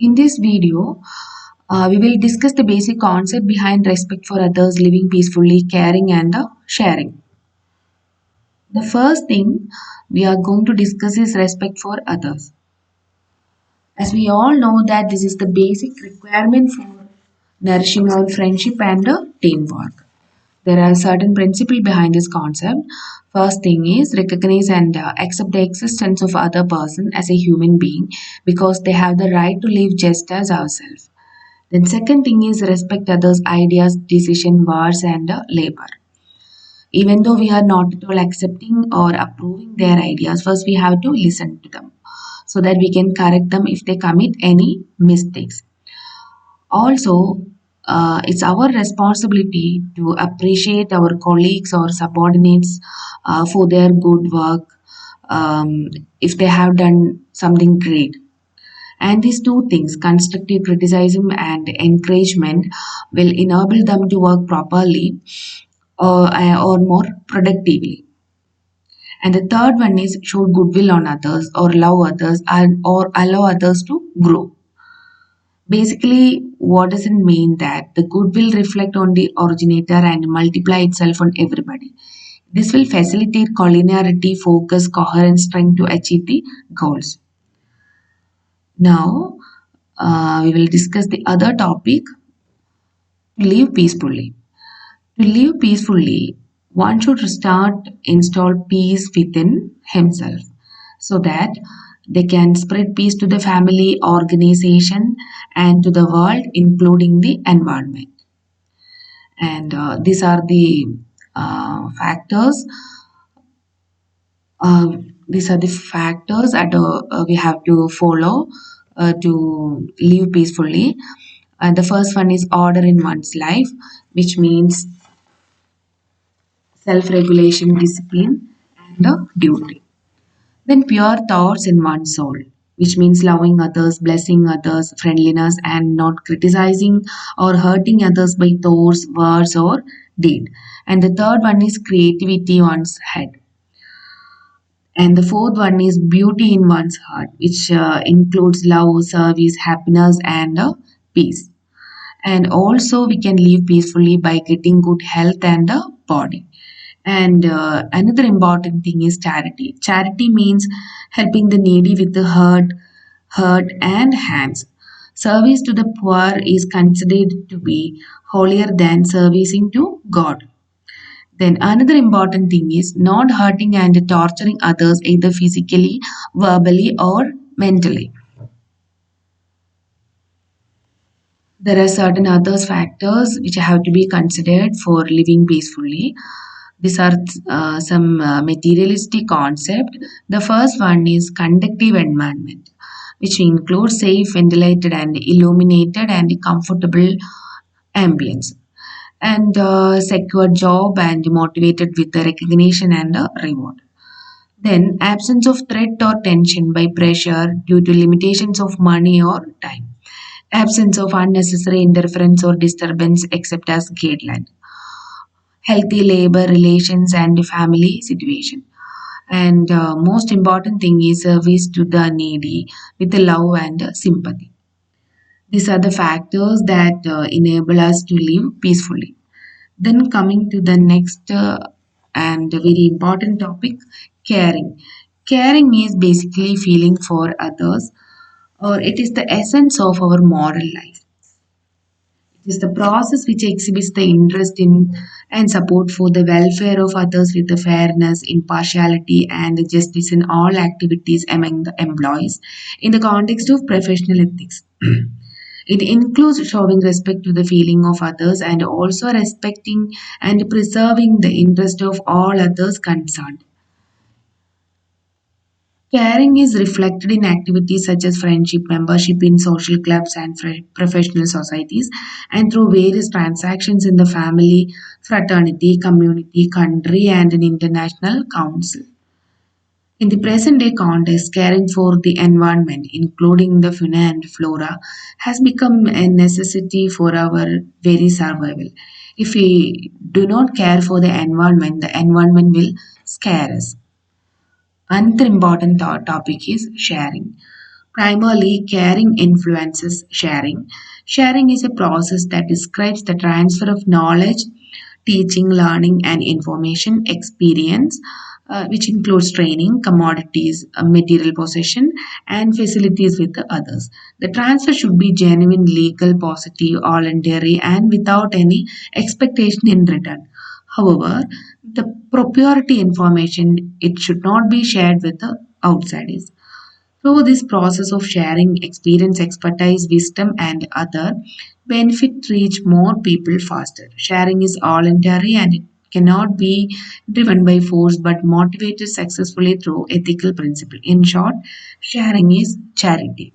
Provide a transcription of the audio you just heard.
In this video, we will discuss the basic concept behind respect for others, living peacefully, caring, and sharing. The first thing we are going to discuss is respect for others. As we all know that this is the basic requirement for nourishing our friendship and teamwork. There are certain principles behind this concept. First thing is recognize and accept the existence of other person as a human being because they have the right to live just as ourselves. Then second thing is respect others' ideas, decision, words, and labor. Even though we are not at all accepting or approving their ideas, first we have to listen to them so that we can correct them if they commit any mistakes. Also, it's our responsibility to appreciate our colleagues or subordinates for their good work if they have done something great. And these two things, constructive criticism and encouragement, will enable them to work properly or more productively. And the third one is show goodwill on others or love others and or allow others to grow. Basically, what does it mean that the good will reflect on the originator and multiply itself on everybody? This will facilitate collinearity, focus, coherence, trying to achieve the goals. Now, we will discuss the other topic live peacefully. To live peacefully, one should start install peace within himself so that they can spread peace to the family, organization, and to the world, including the environment. And these are the factors. Uh, these are the factors that we have to follow to live peacefully. The first one is order in one's life, which means self-regulation, discipline, and duty. Then pure thoughts in one's soul, which means loving others, blessing others, friendliness, and not criticizing or hurting others by thoughts, words, or deed. And the third one is creativity in one's head. And the fourth one is beauty in one's heart, which includes love, service, happiness, and peace. And also, we can live peacefully by getting good health and a body. And another important thing is charity. Charity means helping the needy with the heart and hands. Service to the poor is considered to be holier than servicing to God. Then another important thing is not hurting and torturing others either physically, verbally, or mentally. There are certain other factors which have to be considered for living peacefully. These are some materialistic concept. The first one is conductive environment, which includes safe, ventilated, and illuminated and comfortable ambience, and secure job and motivated with the recognition and reward. Then absence of threat or tension by pressure due to limitations of money or time. Absence of unnecessary interference or disturbance except as guideline. Healthy labor relations and family situation. And most important thing is service to the needy with the love and sympathy. These are the factors that enable us to live peacefully. Then coming to the next and very important topic, caring. Caring is basically feeling for others, or it is the essence of our moral life. It is the process which exhibits the interest in and support for the welfare of others with the fairness, impartiality, and justice in all activities among the employees in the context of professional ethics. It includes showing respect to the feeling of others and also respecting and preserving the interest of all others concerned. Caring is reflected in activities such as friendship, membership in social clubs and professional societies, and through various transactions in the family, fraternity, community, country, and an international council. In the present day context, caring for the environment, including the fauna and flora, has become a necessity for our very survival. If we do not care for the environment will scare us. Another important topic is sharing. Primarily, caring influences sharing. Sharing is a process that describes the transfer of knowledge, teaching, learning, and information experience, which includes training, commodities, material possession, and facilities with the others. The transfer should be genuine, legal, positive, voluntary, and without any expectation in return. However, the proprietary information it should not be shared with the outsiders. So, this process of sharing experience, expertise, wisdom, and other benefit reach more people faster. Sharing is voluntary and it cannot be driven by force but motivated successfully through ethical principle. In short, sharing is charity.